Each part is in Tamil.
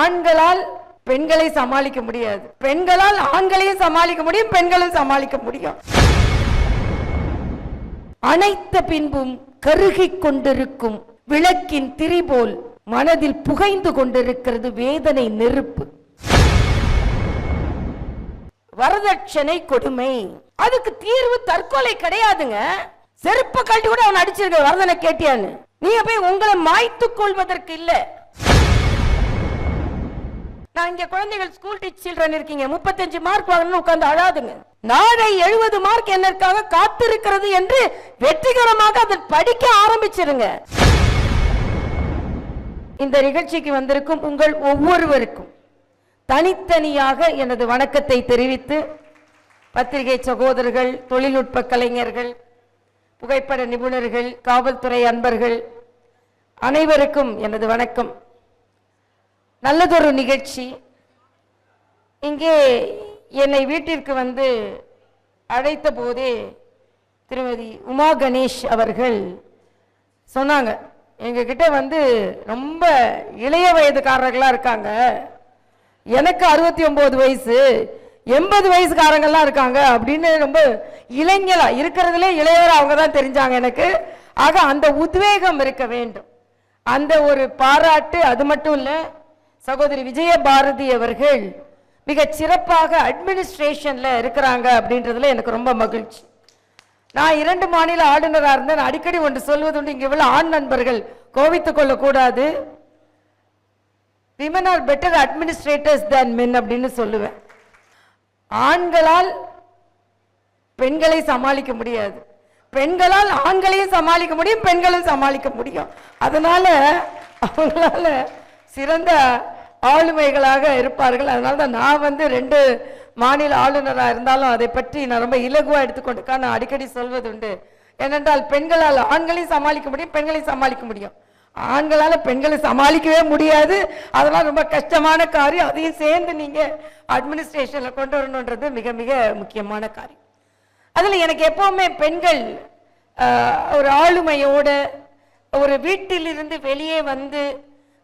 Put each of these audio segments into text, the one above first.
ஆண்களால் பெண்களை சமாளிக்க முடியாது, பெண்களால் ஆண்களையும் சமாளிக்க முடியும், பெண்களும் சமாளிக்க முடியும். அனைத்த பின்பும் கருகிக் கொண்டிருக்கும் விளக்கின் திரி போல் மனதில் புகைந்து கொண்டிருக்கிறது வேதனை நெருப்பு. வரதட்சணை கொடுமை, அதுக்கு தீர்வு தற்கொலை கிடையாதுங்க. செருப்ப கழட்டி கூட அவன் அடிச்சிருக்க வரதனை கேட்டியான்னு நீங்க போய் உங்களை மாய்த்துக் கொள்வதற்கு இல்ல. நான் இங்க குழந்தைகள் ஸ்கூல் டீச் சில்ட்ரன் இருக்கீங்க, 35 மார்க் வாங்கணும்னு உட்கார்ந்து அழாதுங்க. நாளை 70 மார்க் என்னற்காக காத்திருக்கிறது என்று வெற்றிகரமாக அதை படிக்க ஆரம்பிச்சிருங்க. இந்த நிகழ்ச்சிக்கு வந்திருக்கும் உங்கள் ஒவ்வொருவருக்கும் தனித்தனியாக எனது வணக்கத்தை தெரிவித்து, பத்திரிகை சகோதரர்கள், தொழில்நுட்ப கலைஞர்கள், புகைப்பட நிபுணர்கள், காவல்துறை அன்பர்கள் அனைவருக்கும் எனது வணக்கம். நல்லதொரு நிகழ்ச்சி. இங்கே என்னை வீட்டிற்கு வந்து அழைத்த போதே திருமதி உமா கணேஷ் அவர்கள் சொன்னாங்க, எங்ககிட்ட வந்து ரொம்ப இளைய வயதுக்காரர்களா இருக்காங்க, எனக்கு 69 வயசு, 80 வயசுக்காரங்கள்லாம் இருக்காங்க அப்படின்னு ரொம்ப இளைஞரா இருக்கிறதுலே இளையவரா அவங்க தான் தெரிஞ்சாங்க எனக்கு. ஆக அந்த உத்வேகம் இருக்க வேண்டும், அந்த ஒரு பாராட்டு. அது மட்டும் இல்ல, சகோதரி விஜயபாரதி அவர்கள் மிக சிறப்பாக அட்மினிஸ்ட்ரேஷன்ல இருக்கிறாங்க அப்படின்றதுல எனக்கு ரொம்ப மகிழ்ச்சி. நான் 2 மாநில ஆளுநராக இருந்தேன். அடிக்கடி ஒன்று சொல்வது உண்டு, இங்க உள்ள ஆண் நண்பர்கள் கோவித்துக் கொள்ள கூடாது, women are better administrators than men அப்படின்னு சொல்லுவேன். ஆண்களால் பெண்களை சமாளிக்க முடியாது, பெண்களால் ஆண்களையும் சமாளிக்க முடியும், பெண்களும் சமாளிக்க முடியும். அதனால அவங்களால சிறந்த ஆளுமைகளாக இருப்பார்கள். அதனால தான் நான் வந்து 2 மாநில ஆளுநராக இருந்தாலும் அதை பற்றி நான் ரொம்ப இலகுவா எடுத்துக்கொண்டு நான் அடிக்கடி சொல்வது உண்டு. ஏனென்றால் பெண்களால் ஆண்களையும் சமாளிக்க முடியும், பெண்களையும் சமாளிக்க முடியும். ஆண்களால பெண்களை சமாளிக்கவே முடியாது, அதெல்லாம் ரொம்ப கஷ்டமான காரியம். அதையும் சேர்ந்து நீங்க அட்மினிஸ்ட்ரேஷன்ல கொண்டு வரணுன்றது மிக மிக முக்கியமான காரியம். அதுல எனக்கு எப்பவுமே பெண்கள் ஒரு ஆளுமையோட, ஒரு வீட்டிலிருந்து வெளியே வந்து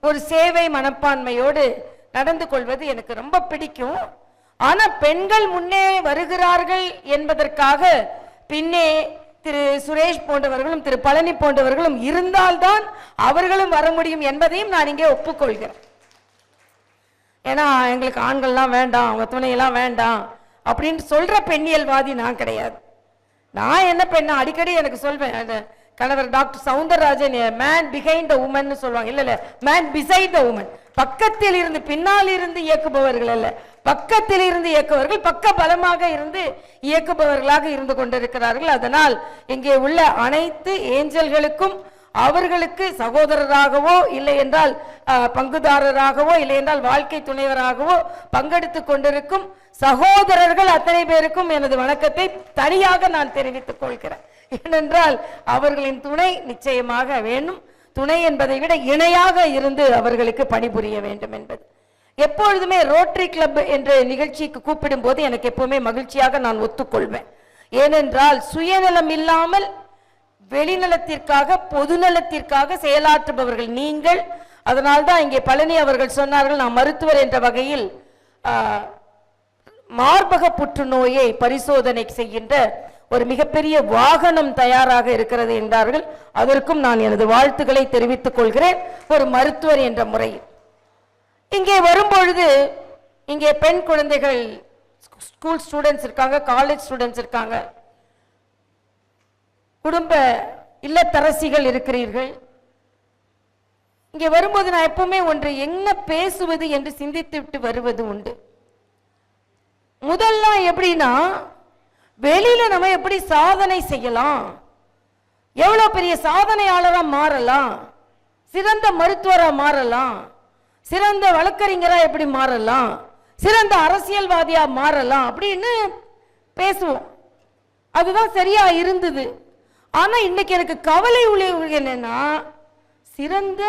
ஒரு சேவை மனப்பான்மையோடு நடந்து கொள்வது எனக்கு ரொம்ப பிடிக்கும். ஆனா பெண்கள் முன்னே வருகிறார்கள் என்பதற்காக பின்னே திரு சுரேஷ் போன்றவர்களும் திரு பழனி போன்றவர்களும் இருந்தால்தான் அவர்களும் வர முடியும் என்பதையும் நான் இங்கே ஒப்புக்கொள்கிறேன். ஏன்னா எங்களுக்கு ஆண்கள்லாம் வேண்டாம், அவங்க துணையெல்லாம் வேண்டாம் அப்படின்னு சொல்ற பெண்ணியல்வாதி நான் கிடையாது. நான் என்ன பெண்ணா அடிக்கடி எனக்கு சொல்வேன், கணவர் doctor Soundararajan man behind the woman சொல்லுவாங்க. இல்ல மேன் பிசைட் த உமன். பக்கத்தில் இருந்து பின்னால் இருந்து இயக்குபவர்கள் அல்ல, பக்கத்தில் இருந்து இயக்குபவர்கள், பக்க பலமாக இருந்து இயக்குபவர்களாக இருந்து கொண்டிருக்கிறார்கள். அதனால் இங்கே உள்ள அனைத்து ஏஞ்சல்களுக்கும் அவர்களுக்கு சகோதரராகவோ இல்லை என்றால் பங்குதாரராகவோ இல்லை என்றால் வாழ்க்கை துணைவராகவோ பங்கெடுத்துக் கொண்டிருக்கும் சகோதரர்கள் அத்தனை பேருக்கும் எனது வணக்கத்தை தனியாக நான் தெரிவித்துக் கொள்கிறேன். ஏனென்றால் அவர்களின் துணை நிச்சயமாக வேண்டும். துணை என்பதை விட இணையாக இருந்து அவர்களுக்கு பணிபுரிய வேண்டும் என்பது. எப்பொழுதுமே ரோட்டரி கிளப் என்ற நிகழ்ச்சிக்கு கூப்பிடும் போது எனக்கு எப்பவுமே மகிழ்ச்சியாக நான் ஒத்துக்கொள்வேன். ஏனென்றால் சுயநலம் இல்லாமல் வெளிநலத்திற்காக பொதுநலத்திற்காக செயலாற்றுபவர்கள் நீங்கள். அதனால்தான் இங்கே பழனி அவர்கள் சொன்னார்கள், நான் மருத்துவர் என்ற வகையில் மார்பக புற்றுநோயை பரிசோதனை செய்கின்ற ஒரு மிகப்பெரிய வாகனம் தயாராக இருக்கிறது என்றார்கள். அதற்கும் நான் எனது வாழ்த்துக்களை தெரிவித்துக் கொள்கிறேன் ஒரு மருத்துவர் என்ற முறையில். இங்கே வரும்பொழுது இங்கே பெண் குழந்தைகள், ஸ்கூல் ஸ்டூடெண்ட்ஸ் இருக்காங்க, காலேஜ் ஸ்டூடெண்ட்ஸ் இருக்காங்க, குடும்ப இல்லத்தரசிகள் இருக்கிறீர்கள். இங்கே வரும்போது நான் எப்பவுமே ஒன்று என்ன பேசுவது என்று சிந்தித்து விட்டு வருவது உண்டு. முதல்ல எப்படின்னா, வெளியில நம்ம எப்படி சாதனை செய்யலாம், எவ்வளவு பெரிய சாதனையாளரா மாறலாம், சிறந்த மருத்துவரா மாறலாம், சிறந்த வழக்கறிஞரா எப்படி மாறலாம், சிறந்த அரசியல்வாதியா மாறலாம் அப்படின்னு பேசுவோம். அதுதான் சரியா இருந்தது. ஆனா இன்னைக்கு எனக்கு கவலை உள்ள என்னன்னா, சிறந்த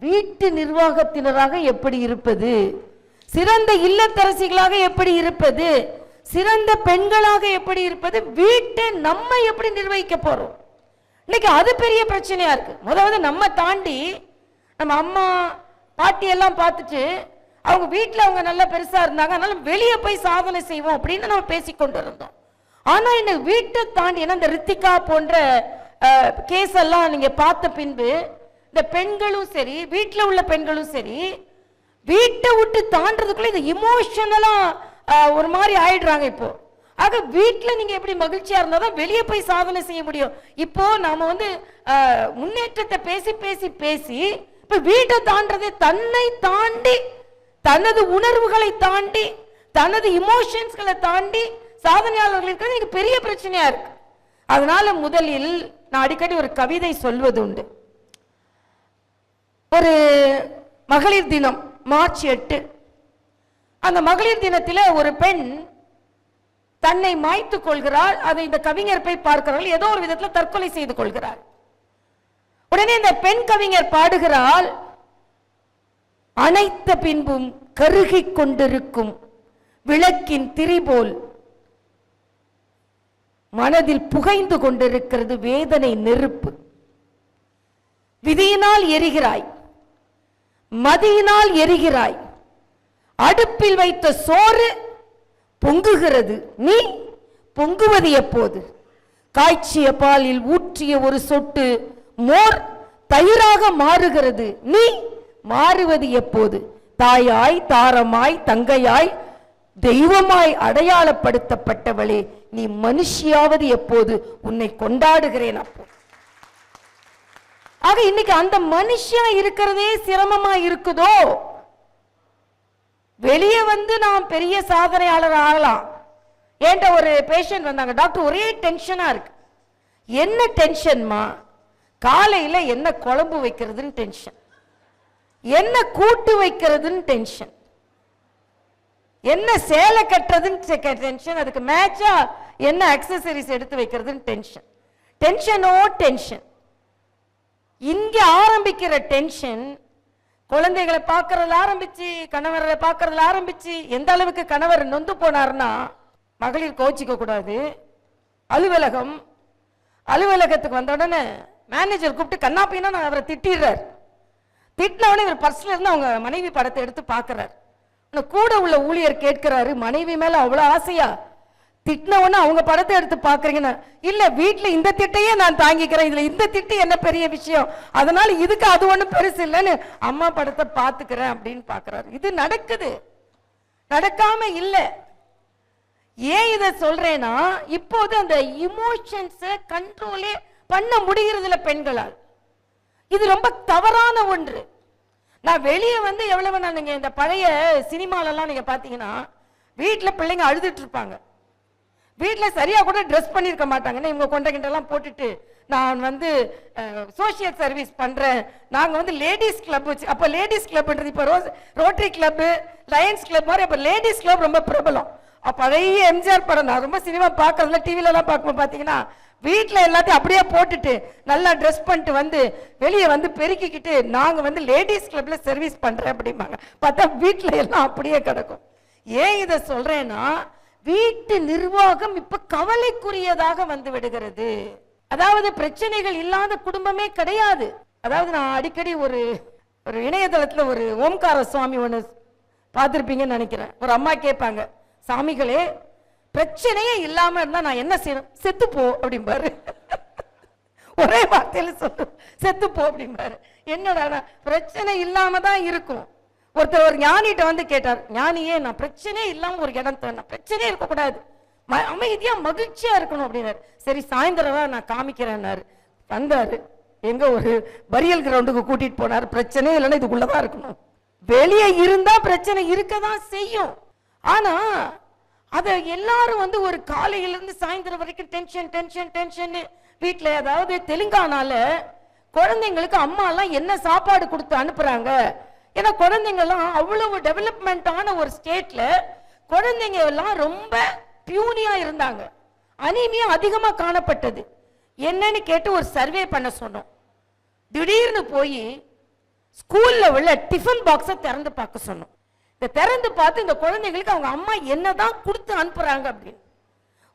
வீட்டு நிர்வாகத்தினராக எப்படி இருப்பது, சிறந்த இல்லத்தரசிகளாக எப்படி இருப்பது, சிறந்த பெண்களாக எப்படி இருப்பது, வீட்டை நம்ம எப்படி நிர்வகிக்க போறோம். இன்னைக்கு அது பெரிய பிரச்சனையா இருக்கு. முதல்ல நம்ம தாண்டி நம்ம அம்மா பாட்டி எல்லாம் பார்த்துட்டு அவங்க வீட்டில் அவங்க நல்லா பெருசா இருந்தாங்க, அதனால வெளியே போய் சாதனை செய்வோம் அப்படின்னு நம்ம பேசிக்கொண்டு இருந்தோம். ஆனா இந்த வீட்டை தாண்டி, ஏன்னா இந்த ரித்திகா போன்ற கேஸ் எல்லாம் நீங்க பார்த்த பின்பு இந்த பெண்களும் சரி, வீட்டில் உள்ள பெண்களும் சரி, வீட்டை விட்டு தாண்டதுக்குள்ள இந்த இமோஷனலா ஒரு மாதிரி ஆயிடுறாங்க இப்போ. ஆக வீட்டில் நீங்க எப்படி மகிழ்ச்சியா இருந்தாதான் வெளியே போய் சாதனை செய்ய முடியும். இப்போ நாம வந்து முன்னேற்றத்தை பேசி பேசி பேசி இப்ப வீட்டை தாண்டதே, தன்னை தாண்டி, தனது உணர்வுகளை தாண்டி, தனது இமோஷன்ஸ்களை தாண்டி சாதனையாளர்களுக்கு இது பெரிய பிரச்சனையா இருக்கு. அதனால முதலில் நான் அடிக்கடி ஒரு கவிதை சொல்வது உண்டு. ஒரு மகளிர் தினம் மார்ச் 8, அந்த மகளிர் தினத்தில் ஒரு பெண் தன்னை மாய்த்து கொள்கிறாள். அதை இந்த கவிஞர் போய் பார்க்கிறாள், ஏதோ ஒரு விதத்தில் தற்கொலை செய்து கொள்கிறாள். உடனே இந்த பெண் கவிஞர் பாடுகிறாள், அனைத்த பின்பும் கருகிக் கொண்டிருக்கும் விளக்கின் திரி போல் மனதில் புகைந்து கொண்டிருக்கிறது வேதனை நெருப்பு. விதியினால் எரிகிறாய், மதியினால் எரிகிறாய், அடுப்பில் வைத்த சோறு பொங்குகிறது, நீ பொங்குவது எப்போது? காய்ச்சிய பாலில் ஊற்றிய ஒரு சொட்டு மோர் தயிராக மாறுகிறது, நீ மாறுவது எப்போது? தாயாய், தாரமாய், தங்கையாய், தெய்வமாய் அடையாளப்படுத்தப்பட்டவளே, நீ மனுஷியாவது எப்போது? உன்னை கொண்டாடுகிறேன் அப்போ. ஆக இன்னைக்கு அந்த மனுஷியா இருக்கிறதே சிரமமா இருக்குதோ? வெளியே வந்து நான் பெரிய சாதனையாளர் ஆகலாம். ஏன்ட்ட ஒரு பேஷண்ட் வந்தாங்க, டாக்டர் ஒரே டென்ஷனா இருக்கு. என்ன டென்ஷன்மா? காலையில என்ன குழம்பு வைக்கிறதுன்னு டென்ஷன், என்ன கூட்டு வைக்கிறதுன்னு டென்ஷன், என்ன சேலை கட்டுறதுன்னு டென்ஷன், அதுக்கு மேட்சா என்ன அக்சசரிஸ் எடுத்து வைக்கிறதுன்னு டென்ஷன். டென்ஷனோ டென்ஷன். இங்க ஆரம்பிக்கிற டென்ஷன் குழந்தைகளை பார்க்கறதுல ஆரம்பிச்சு, கணவரை பார்க்கறதுல ஆரம்பிச்சு, எந்த அளவுக்கு கணவர் நொந்து போனார்னா, மகளிர் கோச்சிக்க கூடாது. அலுவலகத்துக்கு வந்த உடனே மேனேஜர் கூப்பிட்டு கண்ணாப்பின்னா நான் அவரை திட்டிடுறார். திட்டினவனே இவர் பர்ஸ்ல இருந்து அவங்க மனைவி படத்தை எடுத்து பார்க்கிறார். கூட உள்ள ஊழியர் கேட்கிறாரு, மனைவி மேல அவ்வளவு ஆசையா? திட்டினவன அவங்க படத்தை எடுத்து பாக்குறீங்கன்னா, இல்ல வீட்டுல இந்த திட்டையே நான் தாங்கிக்கிறேன், இதுல இந்த திட்டு என்ன பெரிய விஷயம், அதனால இதுக்கு அது ஒண்ணும் பெருசு இல்லைன்னு அம்மா படத்தை பாத்துக்கிறேன் அப்படின்னு பாக்குறாரு. இது நடக்குது, நடக்காம இல்ல. ஏன் இத சொல்றேன்னா, இப்போது அந்த இமோஷன்ஸ கண்ட்ரோலே பண்ண முடிகிறது இல்ல பெண்களால். இது ரொம்ப தவறான ஒன்று. நான் வெளியே வந்து எவ்வளவு நான், நீங்க இந்த பழைய சினிமாலெல்லாம் நீங்க பாத்தீங்கன்னா வீட்டுல பிள்ளைங்க அழுதுட்டு இருப்பாங்க, வீட்டுல சரியா கூட ட்ரெஸ் பண்ணிருக்க மாட்டாங்கன்னா இவங்க கொண்டகிட்டெல்லாம் போட்டுட்டு நான் வந்து சோசியல் சர்வீஸ் பண்றேன், நாங்க வந்து லேடிஸ் கிளப் வச்சு, அப்ப லேடிஸ் கிளப்ன்றது இப்ப ரோட்டரி கிளப், லயன்ஸ் கிளப் மாதிரி, அப்ப லேடிஸ் கிளப் ரொம்ப பிரபலம். அப்ப பழைய எம்ஜிஆர் படம் நான் ரொம்ப சினிமா பார்க்கறதுல டிவில எல்லாம் பார்க்கும்போது பாத்தீங்கன்னா வீட்டுல எல்லாத்தையும் அப்படியே போட்டுட்டு நல்லா ட்ரெஸ் பண்ணிட்டு வந்து வெளியே வந்து பெருக்கிக்கிட்டு நாங்க வந்து லேடிஸ் கிளப்ல சர்வீஸ் பண்றேன் அப்படிம்பாங்க. பார்த்தா வீட்டுல எல்லாம் அப்படியே கிடக்கும். ஏன் இதை சொல்றேன்னா, வீட்டு நிர்வாகம் இப்ப கவலைக்குரியதாக வந்து விடுகிறது. அதாவது பிரச்சனைகள் இல்லாத குடும்பமே கிடையாது. அதாவது நான் அடிக்கடி ஒரு இணையதளத்துல ஒரு ஓம்கார சுவாமி ஒண்ணு பார்த்திருப்பீங்கன்னு நினைக்கிறேன். ஒரு அம்மா கேட்பாங்க, சாமிகளே பிரச்சனையே இல்லாம இருந்தா நான் என்ன செய்யணும்? செத்துப்போ அப்படிம்பாரு. ஒரே வார்த்தையில சொல்லு, செத்துப்போ அப்படிம்பாரு. என்னடா பிரச்சனை இல்லாம தான் இருக்கும். ஒருத்தர் ஒரு ஞானிகிட்ட வந்து கேட்டார், ஞானியே நான் பிரச்சனையே இல்லாம ஒரு இடம் தரேன், பிரச்சனையே இருக்கக்கூடாது, அமைதியா மகிழ்ச்சியா இருக்கணும் அப்படின்னாரு. சரி சாயந்தரம் நான் காமிக்கிறேன்னாரு. வந்தாரு, எங்க ஒரு பரியல் கிரவுண்டுக்கு கூட்டிட்டு போனாரு. பிரச்சனையே இல்லைன்னா இதுக்குள்ளதான் இருக்கணும். வெளியே இருந்தா பிரச்சனை இருக்கதான் செய்யும். ஆனா அத எல்லாரும் வந்து ஒரு காலையில இருந்து சாயந்தரம் வரைக்கும் டென்ஷன் டென்ஷன் டென்ஷன். வீட்டுல அதாவது தெலுங்கானால குழந்தைங்களுக்கு அம்மா எல்லாம் என்ன சாப்பாடு கொடுத்து அனுப்புறாங்க, ஏன்னா குழந்தைங்க எல்லாம் அவ்வளவு டெவலப்மெண்டான ஒரு ஸ்டேட்ல குழந்தைங்க எல்லாம் ரொம்ப பியூனியா இருந்தாங்க, அனீமியா அதிகமா காணப்பட்டது. என்னன்னு கேட்டு ஒரு சர்வே பண்ண சொன்னோம். திடீர்னு போய் ஸ்கூல்ல உள்ள டிஃபன் பாக்ஸை திறந்து பார்க்க சொன்னோம். திறந்து பார்த்து இந்த குழந்தைங்களுக்கு அவங்க அம்மா என்னதான் கொடுத்து அனுப்புறாங்க அப்படின்னு.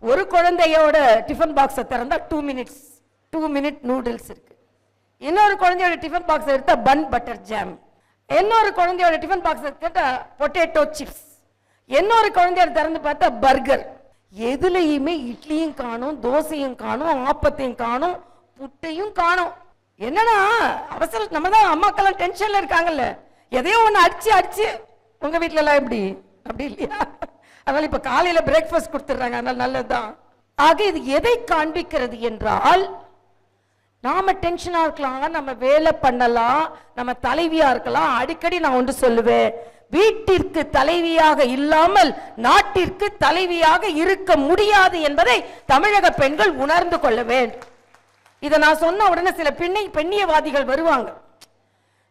ஒரு குழந்தையோட டிஃபன் பாக்ஸை திறந்தா 2 மினிட் நூடுல்ஸ் இருக்கு. இன்னொரு குழந்தையோட டிஃபன் பாக்ஸ் எடுத்தா பன் பட்டர் ஜாம். இன்னொரு குழந்தையோட டிஃபன் பாக்ஸ் கேட்டா பொட்டேட்டோ சிப்ஸ், இன்னொரு குழந்தையோட திறந்து பார்த்தா பர்கர். எதுலையுமே இட்லியும் காணும், தோசையும் காணும், ஆப்பத்தையும் காணும், புட்டையும் காணும். என்னன்னா அவசர நம்ம தான் அம்மாக்கெல்லாம் டென்ஷன்ல இருக்காங்கல்ல, எதையோ ஒன்று அடிச்சு அடிச்சு. உங்க வீட்டுல எல்லாம் எப்படி? அப்படி இல்லையா? அதனால இப்ப காலையில பிரேக்ஃபாஸ்ட் கொடுத்துட்றாங்க, அதனால நல்லதுதான். ஆக இது எதை காண்பிக்கிறது என்றால், நாம டென்ஷனா இருக்கலாம், நம்ம வேலை பண்ணலாம், நம்ம தலைவியா இருக்கலாம். அடிக்கடி நான் ஒன்று சொல்லுவேன், வீட்டிற்கு தலைவியாக இல்லாமல் நாட்டிற்கு தலைவியாக இருக்க முடியாது என்பதை தமிழக பெண்கள் உணர்ந்து கொள்ள வேண்டும். இதை நான் சொன்ன உடனே சில பெண்ணியவாதிகள் வருவாங்க.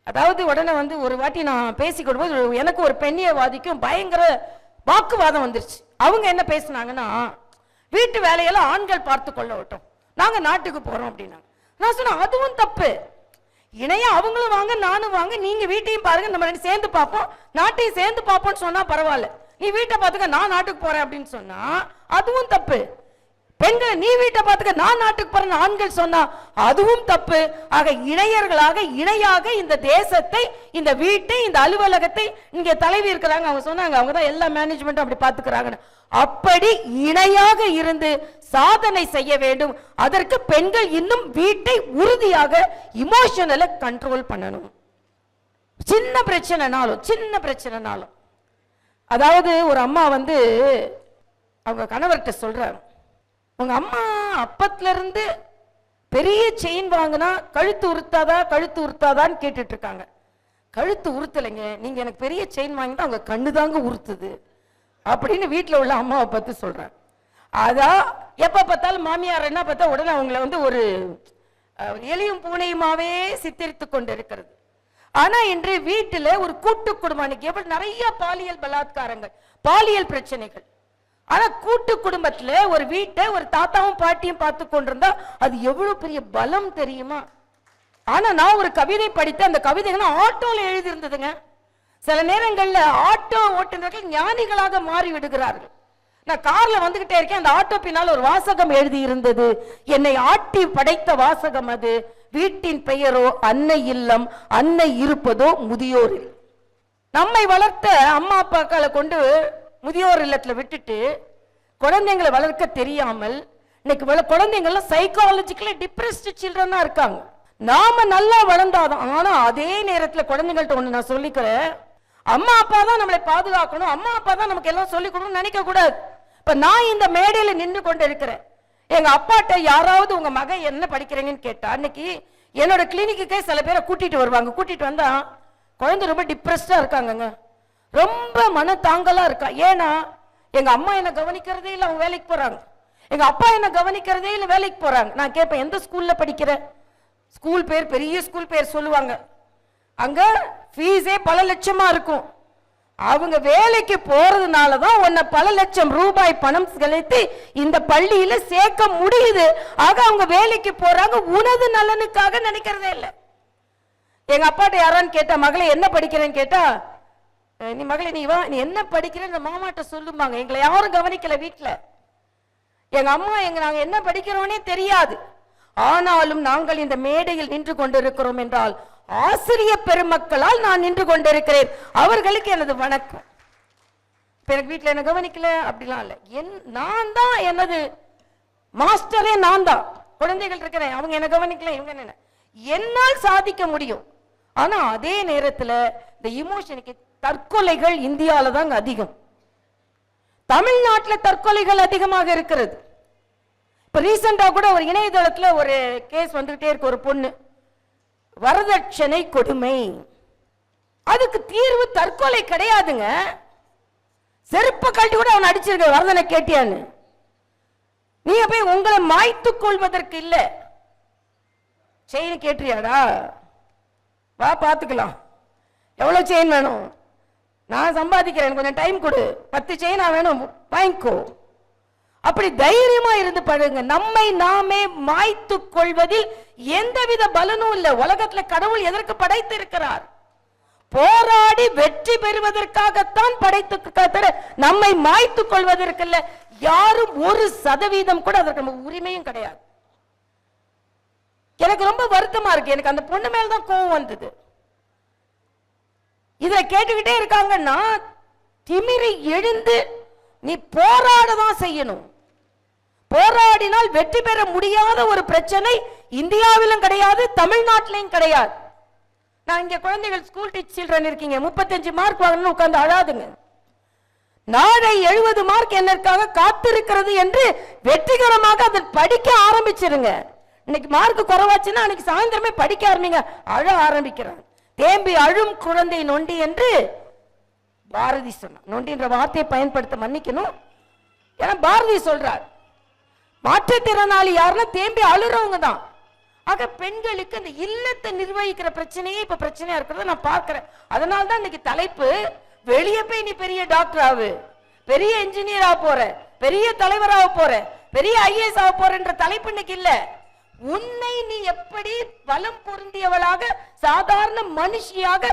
அதாவது உடனே ஒரு வாட்டி நான் பேசிக்கொடும்போது எனக்கு ஒரு பெண்ணியவாதிக்கும் பயங்கர வாக்குவாதம் வந்துருச்சு. அவங்க என்ன பேசினாங்கன்னா, வீட்டு வேலையெல்லாம் ஆண்கள் பார்த்து கொள்ளட்டும், நாங்க நாட்டுக்கு போறோம் அப்படின்னாங்க. நான் சொன்னேன், அதுவும் தப்பு. இணையா அவங்களும் வாங்க, நானும் வாங்க, நீங்க வீட்டையும் பாருங்க, நம்ம ரெண்டு சேர்ந்து பார்ப்போம், நாட்டையும் சேர்ந்து பார்ப்போம்னு சொன்னா பரவாயில்ல. நீ வீட்டை பார்த்துக்க, நான் நாட்டுக்கு போறேன் அப்படின்னு சொன்னா அதுவும் தப்பு. பெண்கள் நீ வீட்டை பார்த்துக்க, நான் நாட்டுக்கு போறேன் ஆண்கள் சொன்னா அதுவும் தப்பு. ஆக இணையர்களாக இணையாக இந்த தேசத்தை, இந்த வீட்டை, இந்த அலுவலகத்தை, இங்க தலைவி இருக்கிறாங்க, அவங்க சொன்னாங்க அவங்க தான் எல்லா மேனேஜ்மெண்ட்டும் அப்படி பார்த்துக்கிறாங்க. அப்படி இணையாக இருந்து சாதனை செய்ய வேண்டும். அதற்கு பெண்கள் இன்னும் வீட்டை உறுதியாக இமோஷனலை கண்ட்ரோல் பண்ணணும். சின்ன பிரச்சனைனாலும் அதாவது ஒரு அம்மா அவங்க கணவர்கிட்ட சொல்றாங்க, உங்க அம்மா அப்பத்துல இருந்து பெரிய செயின் வாங்கினா கழுத்து உறுத்தாதான்னு கேட்டுட்டு இருக்காங்க. கழுத்து உறுத்தலைங்க, நீங்க எனக்கு பெரிய செயின் வாங்கினா அவங்க கண்ணு தாங்க உறுத்துது அப்படின்னு வீட்டில் உள்ள அம்மாவை பத்தி சொல்றாங்க. அதான் எப்ப பார்த்தாலும் மாமியார் என்ன பார்த்தா உடனே அவங்கள ஒரு எலியும் பூனையுமாவே சித்தரித்து கொண்டு இருக்கிறது. ஆனா இன்று வீட்டில் ஒரு கூட்டு குடும்பம், எவ்வளவு நிறைய பாலியல் பலாத்காரங்கள், பாலியல் பிரச்சனைகள். ஆனா கூட்டு குடும்பத்துல ஒரு வீட்டை ஒரு தாத்தாவும் பாட்டியும் பார்த்து கொண்டிருந்தா அது எவ்வளவு பெரிய பலம் தெரியுமா? ஆனா நான் ஒரு கவிதை படித்த, அந்த கவிதைகள் ஆட்டோல எழுதி இருந்ததுங்க. சில நேரங்கள்ல ஆட்டோ ஓட்டுநர்கள் ஞானிகளாக மாறி விடுகிறார்கள். நான் கார்ல வந்துகிட்டே இருக்கேன், அந்த ஆட்டோ பின்னால் ஒரு வாசகம் எழுதி இருந்தது, என்னை ஆட்டி படைத்த வாசகம் அது. வீட்டின் பெயரோ அன்னை இல்லம், அன்னை இருப்பதோ முதியோர். நம்மை வளர்த்த அம்மா அப்பாக்களை கொண்டு முதியோர் இல்லத்துல விட்டுட்டு குழந்தைங்களை வளர்க்க தெரியாமல் இன்னைக்கு குழந்தைங்கள்லாம் சைக்காலஜிக்கலி டிப்ரெஸ்ட் சில்ட்ரனா இருக்காங்க. நாம நல்லா வளர்ந்தாதான். ஆனா அதே நேரத்தில் குழந்தைங்கள்ட்ட ஒண்ணு நான் சொல்லிக்கிறேன், அம்மா அப்பா தான் நம்மளை பாதுகாக்கணும், அம்மா அப்பா தான் நமக்கு எல்லாம் சொல்லிக் கொடுக்கணும்னு நினைக்க கூடாது. இப்ப நான் இந்த மேடையில நின்று கொண்டு இருக்கிறேன், எங்க அப்பாட்ட யாராவது உங்க மகன் என்ன படிக்கிறீங்கன்னு கேட்டா, அன்னைக்கு என்னோட கிளினிக்கே சில பேரை கூட்டிட்டு வருவாங்க. கூட்டிட்டு வந்தா குழந்தை ரொம்ப டிப்ரெஸ்டா இருக்காங்க, ரொம்ப மன தாங்கலா இருக்கா. ஏன்னா எங்க அம்மா என்ன கவனிக்கிறதே இல்லை, அவங்க வேலைக்கு போறாங்க. எங்க அப்பா என்ன கவனிக்கிறதே இல்லை, வேலைக்கு போறாங்க. நான் கேட்பேன், எந்த ஸ்கூல்ல படிக்கிற? ஸ்கூல் பேர் பெரிய ஸ்கூல் பேர் சொல்லுவாங்க, அங்க ஃபீஸே பல லட்சமா இருக்கும். அவங்க வேலைக்கு போறதுனாலதான் உன்னை பல லட்சம் ரூபாய் பணம் செலுத்தி இந்த பள்ளியில சேர்க்க முடியுது. ஆக அவங்க வேலைக்கு போறாங்க, உனது நலனுக்காக நினைக்கிறதே இல்லை. எங்க அப்பாட்ட யாரான்னு கேட்டா, மகளை என்ன படிக்கிறேன்னு கேட்டா, நீ மகளே நீ வா, நீ என்ன படிக்கிறேன்னு மாமாட்ட சொல்லுவாங்க. எங்களை யாரும் கவனிக்கல வீட்டுல. எங்க அம்மா நாங்க என்ன படிக்கிறோன்னே தெரியாது. ஆனாலும் நாங்கள் இந்த மேடையில் நின்று கொண்டிருக்கிறோம் என்றால் ஆசிரியர் பெருமக்களால் நான் நின்று கொண்டிருக்கிறேன். அவர்களுக்கு எனது வணக்கம். எனக்கு வீட்டுல என்ன கவனிக்கல அப்படிலாம் இல்ல, நான் தான் எனது மாஸ்டரே, நான் தான். குழந்தைகள் இருக்கிறேன், அவங்க என்ன கவனிக்கல, இவங்க என்ன, என்னால் சாதிக்க முடியும். ஆனா அதே நேரத்துல இந்த இமோஷனுக்கு தற்கொலைகள் இந்தியாவில தான் அதிகம். தமிழ்நாட்டில் தற்கொலைகள் அதிகமாக இருக்கிறது. இப்ப ரீசெண்டா கூட ஒரு இணையதளத்துல ஒரு கேஸ் வந்துகிட்டே இருக்கு, ஒரு பொண்ணு வரதட்சணை கொடுமை. அதுக்கு தீர்வு தற்கொலை கிடையாதுங்க. செருப்ப கழட்டி கூட அவன் அடிச்சிருக்க, வரதனை கேட்டியான்னு. நீங்க போய் உங்களை மாய்த்துக் கொள்வதற்கு இல்ல. செயின் கேட்டியாடா, வா பாத்துக்கலாம், எவ்வளவு செயின் வேணும், நான் சம்பாதிக்கிறேன், கொஞ்சம் டைம் கொடு, 10 செயினா வேணும் வாங்கிக்கோ. அப்படி தைரியமா இருந்து பழகுங்க. நம்மை நாமே மாய்த்து கொள்வதில் எந்தவித பலனும் இல்லை. உலகத்துல கடவுள் எதற்கு படைத்து இருக்கிறார்? போராடி வெற்றி பெறுவதற்காகத்தான் படைத்து, நம்மை மாய்த்து கொள்வதற்கு இல்ல. யாரும் 1% கூட அதற்கு நமக்கு உரிமையும் கிடையாது. எனக்கு ரொம்ப வருத்தமா இருக்கு. எனக்கு அந்த பொண்ணு மேல்தான் கோவம் வந்தது. இதை கேட்டுக்கிட்டே இருக்காங்கன்னா திமிரி எழுந்து நீ போராடதான் செய்யணும். போராடினால் வெற்றி பெற முடியாத ஒரு பிரச்சனை இந்தியாவிலும் கிடையாது, தமிழ்நாட்டிலும் கிடையாது. நான் இங்க குழந்தைகள் ஸ்கூல் டீச் சில்ட்ரன் இருக்கீங்க, 35 மார்க் வாங்கணும்னு உட்கார்ந்து அழாதுங்க. நாளை 70 மார்க் என்னற்காக காத்திருக்கிறது என்று வெற்றிகரமாக அதை படிக்க ஆரம்பிச்சிருங்க. இன்னைக்கு மார்க் குறைவாச்சுன்னா அன்னைக்கு சாயந்தரமே படிக்க ஆரம்பிங்க. அழ ஆரம்பிக்கிறாங்க. தேம்பி அழும் குழந்தை நொண்டி என்று பாரதி சொன்னார். நொண்டின்ற வார்த்தையை பயன்படுத்த மன்னிக்கணும், ஏன்னா பாரதி சொல்றார் மாற்றுத்திறனாளி யாருன்னா தேம்பி அழுறவங்க தான். ஆக பெண்களுக்கு இந்த இல்லத்தை நிர்வகிக்கிற பிரச்சனையே இப்ப பிரச்சனையா இருக்கிறத நான் பார்க்கிறேன். அதனால்தான் இன்னைக்கு தலைப்பு வெளியே போய் நீ பெரிய டாக்டர் ஆகு, பெரிய இன்ஜினியர் ஆக போற, பெரிய தலைவராக போற, பெரிய ஐஏஎஸ் ஆக போறன்ற தலைப்பு இன்னைக்கு இல்ல. உன்னை நீ எப்படி பலம் பொருந்தியவளாக சாதாரண மனுஷியாக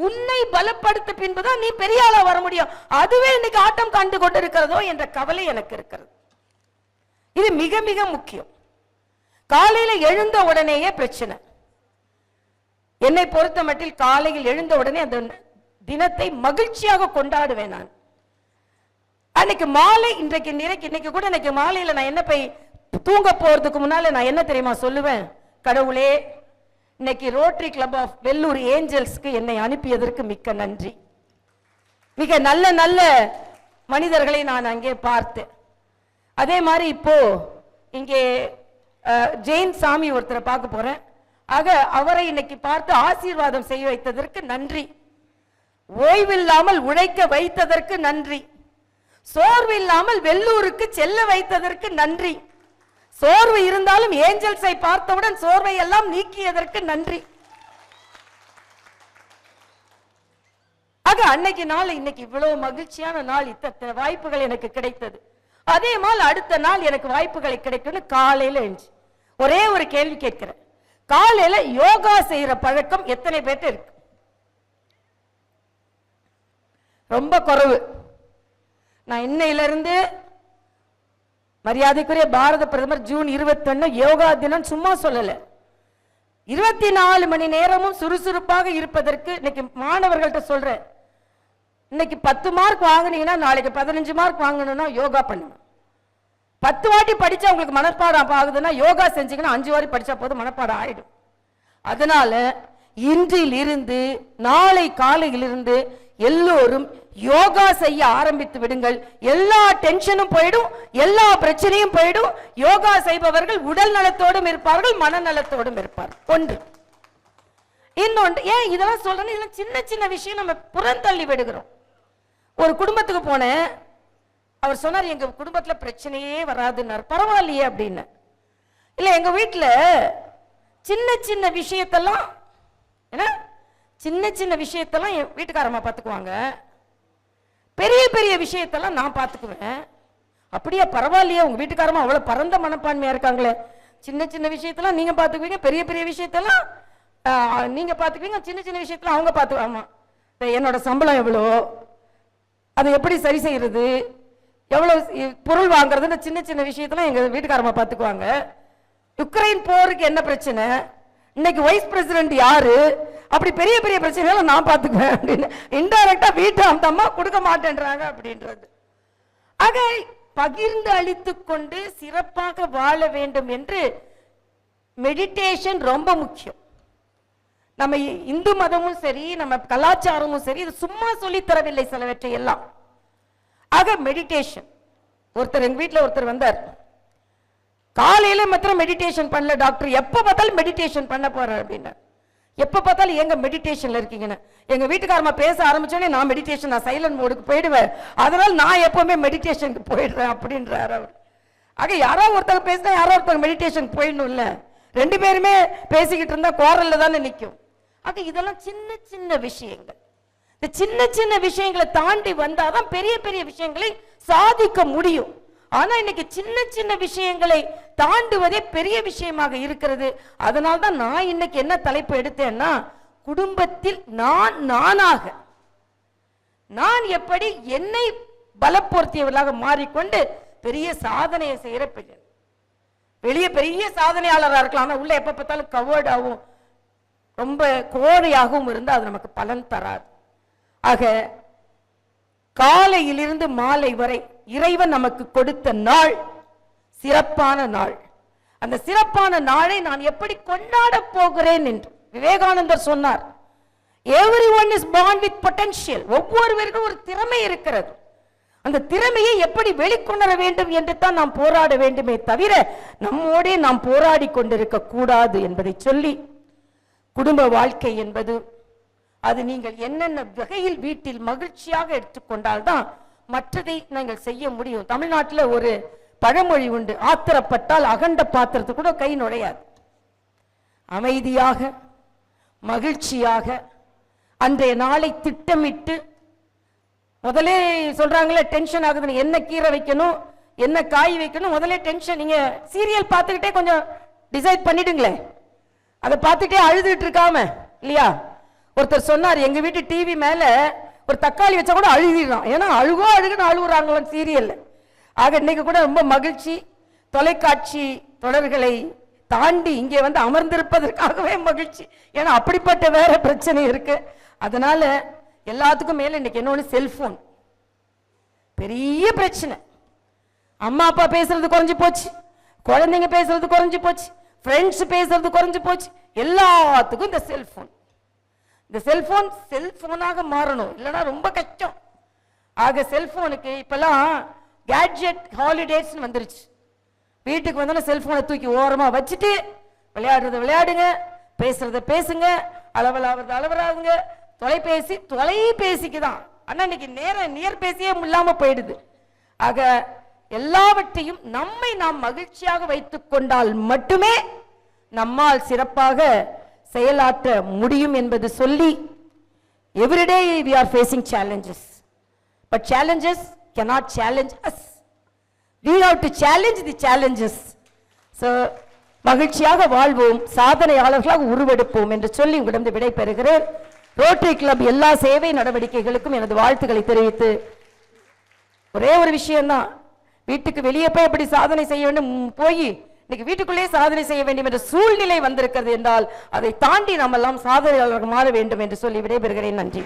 உன்னை பலப்படுத்த பின்புதான் நீ பெரிய ஆளா வர முடியும். அதுவே இன்னைக்கு ஆட்டம் கண்டு கொண்டிருக்கிறதோ என்ற கவலை எனக்கு இருக்கிறது. இது மிக மிக முக்கியம். காலையில எழுந்த உடனேயே பிரச்சனை. என்னை பொறுத்த மட்டில் காலையில் எழுந்த உடனே அந்த தினத்தை மகிழ்ச்சியாக கொண்டாடுவேன் நான். அன்னைக்கு மாலை இன்னைக்கு கூட இன்னைக்கு மாலையில நான் என்ன போய் தூங்க போறதுக்கு முன்னால நான் என்ன தெரியுமா சொல்லுவேன்? கடவுளே, இன்னைக்கு ரோட்டரி கிளப் ஆஃப் வெள்ளூர் ஏஞ்சல்ஸ்க்கு என்னை அனுப்பியதற்கு மிக்க நன்றி. மிக நல்ல நல்ல மனிதர்களை நான் அங்கே பார்த்தேன். அதே மாதிரி இப்போ இங்கே ஜெயின் சாமி ஒருத்தரை பார்க்க போறேன். ஆக அவரை இன்னைக்கு பார்த்து ஆசீர்வாதம் செய்ய வைத்ததற்கு நன்றி. ஓய்வில்லாமல் உழைக்க வைத்ததற்கு நன்றி. சோர்வில்லாமல் வெள்ளூருக்கு செல்ல வைத்ததற்கு நன்றி. சோர்வு இருந்தாலும் ஏஞ்சல்ஸை பார்த்தவுடன் சோர்வை எல்லாம் நீக்கியதற்கு நன்றி. ஆக அன்னைக்கு நாள் இன்னைக்கு இவ்வளவு மகிழ்ச்சியான நாள், இத்தனை வாய்ப்புகள் எனக்கு கிடைத்தது. அதே மாதிரி அடுத்த நாள் எனக்கு வாய்ப்புகளை கிடைக்கும்னு காலையில எழுந்து ஒரே ஒரு கேள்வி கேட்கிறேன். காலையில யோகா செய்யற பழக்கம் எத்தனை பேர்ட்ட இருக்கு? ரொம்ப குறைவு. நான் இன்னையிலிருந்து மரியாதைக்குரிய பாரத பிரதமர் ஜூன் 21 யோகா தினம் சும்மா சொல்லல, 24 மணி நேரமும் சுறுசுறுப்பாக இருப்பதற்கு இன்னைக்கு மாணவர்கள்ட்ட சொல்றேன். இன்னைக்கு 10 மார்க் வாங்கினீங்கன்னா நாளைக்கு 15 மார்க் வாங்கணும்னா யோகா பண்ணுங்க. 10 வாட்டி படிச்சா உங்களுக்கு மனப்பாடம் ஆகுதுன்னா யோகா செஞ்சீங்கன்னா 5 வாட்டி படிச்சா போதும், மனப்பாடம் ஆயிடும். அதனால இன்றில் இருந்து நாளை காலையிலிருந்து எல்லோரும் யோகா செய்ய ஆரம்பித்து விடுங்கள். எல்லா டென்ஷனும் போயிடும், எல்லா பிரச்சனையும் போயிடும். யோகா செய்பவர்கள் உடல் நலத்தோடும் இருப்பார்கள், மனநலத்தோடும் இருப்பார்கள். ஒன்று. இன்னொன்று, ஏன் இதெல்லாம் சொல்றேன்னு, இதெல்லாம் சின்ன சின்ன விஷயம் நம்ம புறந்தள்ளி விடுகிறோம். ஒரு குடும்பத்துக்கு போனேன், அவர் சொன்னார் எங்க குடும்பத்துல பிரச்சனையே வராதுன்னார். பரவாயில்லையே அப்படின்னு. இல்ல எங்க வீட்டுல சின்ன சின்ன விஷயத்தெல்லாம் சின்ன சின்ன விஷயத்தெல்லாம் என் வீட்டுக்காரம்மா பார்த்துக்குவாங்க, பெரிய பெரிய விஷயத்தெல்லாம் நான் பார்த்துக்குவேன். அப்படியே பரவாயில்லையே, உங்க வீட்டுக்காரமா அவ்வளவு பரந்த மனப்பான்மையா இருக்காங்களே, சின்ன சின்ன விஷயத்தெல்லாம் நீங்க பார்த்துக்குவீங்க, பெரிய பெரிய விஷயத்தெல்லாம் நீங்க பார்த்துக்குவீங்க, சின்ன சின்ன விஷயத்தெல்லாம் அவங்க பார்த்துக்குவாமா. என்னோட சம்பளம் எவ்வளோ, அதை எப்படி சரி செய்யறது, எவ்வளவு பொருள் வாங்குறதுன்னு சின்ன சின்ன விஷயத்தெல்லாம் எங்க வீட்டுக்காரமா பார்த்துக்குவாங்க. யுக்ரைன் போருக்கு என்ன பிரச்சனை, இன்னைக்கு வைஸ் பிரசிடென்ட் யாரு, அப்படி பெரிய பெரிய பிரச்சனைகளை நான் பார்த்துக்குவேன் அப்படின்னு இன்டைரக்டா வீட்டை அந்த அம்மா கொடுக்க மாட்டேன்றாங்க அப்படின்றது. ஆக பகிர்ந்து அளித்துக் கொண்டு சிறப்பாக வாழ வேண்டும் என்று மெடிடேஷன் ரொம்ப முக்கியம். நம்ம இந்து மதமும் சரி, நம்ம கலாச்சாரமும் சரி, இது சும்மா சொல்லி தரவில்லை சிலவற்றை எல்லாம். ஆக மெடிடேஷன். ஒருத்தர் எங்க வீட்டில் ஒருத்தர் வந்தார், காலையில மாத்திரம் மெடிடேஷன் பண்ணல டாக்டர், எப்ப பார்த்தாலும் மெடிடேஷன் பண்ண போறார் அப்படின்னா. எப்ப பார்த்தாலும் எங்க மெடிடேஷன்ல இருக்கீங்கன்னு. எங்க வீட்டுக்காரமா பேச ஆரம்பிச்சோடனே நான் மெடிடேஷன், நான் சைலண்ட் மோடுக்கு போயிடுவேன், அதனால நான் எப்பவுமே மெடிடேஷனுக்கு போயிடுறேன் அப்படின்றார் அவர். ஆக யாரோ ஒருத்தங்க பேசினா யாரோ ஒருத்தங்க மெடிடேஷன் போயிடணும் இல்ல, ரெண்டு பேருமே பேசிக்கிட்டு இருந்தா குவாரல்ல தானே நிற்கும். ஆக இதெல்லாம் சின்ன சின்ன விஷயங்கள். இந்த சின்ன சின்ன விஷயங்களை தாண்டி வந்தாதான் பெரிய பெரிய விஷயங்களை சாதிக்க முடியும். ஆனா இன்னைக்கு சின்ன சின்ன விஷயங்களை தாண்டுவதே பெரிய விஷயமாக இருக்கிறது. அதனால்தான் நான் இன்னைக்கு என்ன தலைப்பு எடுத்தேன்னா, குடும்பத்தில் நானாக நான் எப்படி என்னை பலப்படுத்தியவர்களாக மாறிக்கொண்டு பெரிய சாதனையை செய்யற பெரிய வெளியே பெரிய சாதனையாளராக இருக்கலாம், ஆனா உள்ள எப்ப பார்த்தாலும் கவர்டாகவும் ரொம்ப கோழையாகவும் இருந்தால் அது நமக்கு பலன் தராது. ஆக காலையிலிருந்து மாலை வரை இறைவன் நமக்கு கொடுத்த நாள் சிறப்பான நாள். அந்த சிறப்பான நாளை நான் எப்படி கொண்டாட போகிறேன் என்று விவேகானந்தர் சொன்னார். Everyone is born with potential. ஒவ்வொருவருக்கும் ஒரு திறமை இருக்கிறது. அந்த திறமையை எப்படி வெளிக்கொணர வேண்டும் என்று தான் நாம் போராட வேண்டுமே தவிர நம்மோடே நாம் போராடி கொண்டிருக்க கூடாது என்பதை சொல்லி, குடும்ப வாழ்க்கை என்பது அது நீங்கள் என்னென்ன வகையில் வீட்டில் மகிழ்ச்சியாக எடுத்துக்கொண்டால்தான் மற்றதை நீங்கள் செய்ய முடியும். தமிழ்நாட்டில் ஒரு பழமொழி உண்டு, ஆத்திரப்பட்டால் அகண்ட பாத்திரத்து கூட கை நுழையாது. அமைதியாக மகிழ்ச்சியாக அன்றைய நாளை திட்டமிட்டு, முதலே சொல்றாங்களே டென்ஷன் ஆகுதுன்னு, என்ன கீரை வைக்கணும் என்ன காய் வைக்கணும், முதலே டென்ஷன். நீங்க சீரியல் பார்த்துக்கிட்டே கொஞ்சம் டிசைட் பண்ணிடுங்களே, அதை பார்த்துட்டே அழுதுகிட்டு இருக்காம இல்லையா. ஒருத்தர் சொன்னார், எங்க வீட்டு டிவி மேல ஒரு தக்காளி வச்சா கூட அழுதிடுறான், ஏன்னா அழுகுன்னு அழுகுறாங்களோ சீரியல்ல. ஆக இன்னைக்கு கூட ரொம்ப மகிழ்ச்சி, தொலைக்காட்சி தொடர்களை தாண்டி இங்கே வந்து அமர்ந்திருப்பதற்காகவே மகிழ்ச்சி. ஏன்னா அப்படிப்பட்ட வேற பிரச்சனை இருக்கு. அதனால எல்லாத்துக்கும் மேல இன்னைக்கு என்ன, செல்போன் பெரிய பிரச்சனை. அம்மா அப்பா பேசுறது குறைஞ்சு போச்சு, குழந்தைங்க பேசுறது குறைஞ்சு போச்சு, ஃப்ரெண்ட்ஸ் பேசுறது குறைஞ்சு போச்சு, எல்லாத்துக்கும் இந்த செல்போன். இந்த செல்போன் செல்போனாக மாறணும், இல்லைன்னா ரொம்ப கஷ்டம். ஆக செல்போனுக்கு இப்பெல்லாம் கேட்ஜெட் ஹாலிடேஸ் வந்துருச்சு. வீட்டுக்கு வந்தோன்னா செல்போனை தூக்கி ஓரமா வச்சுட்டு விளையாடுறத விளையாடுங்க, பேசுறத பேசுங்க, அளவலாவது அளவராதுங்க. தொலைபேசிக்கு தான். ஆனா இன்னைக்கு நியர் பேசியே இல்லாம போயிடுது. ஆக எல்லாவற்றையும் நம்மை நாம் மகிழ்ச்சியாக வைத்துக் கொண்டால் மட்டுமே நம்மால் சிறப்பாக செயலாற்ற முடியும் என்பது சொல்லி, everyday we are facing challenges, but challenges cannot challenge us. We have to challenge the challenges. So மகிழ்ச்சியாக வாழ்வோம், சாதனையாளர்களாக உருவெடுப்போம் என்று சொல்லி உங்களிடம் விடை பெறுகிறேன். ரோட்டரி கிளப் எல்லா சேவை நடவடிக்கைகளுக்கும் எனது வாழ்த்துக்களை தெரிவித்து, ஒரே ஒரு விஷயம்தான், வீட்டுக்கு வெளியே போய் எப்படி சாதனை செய்ய வேண்டும், போய் இன்னைக்கு வீட்டுக்குள்ளே சாதனை செய்ய வேண்டும் என்ற சூழ்நிலை வந்திருக்கிறது என்றால் அதை தாண்டி நாம் எல்லாம் சாதனையாளர்கள் மாற வேண்டும் என்று சொல்லி விடைபெறுகிறேன். நன்றி.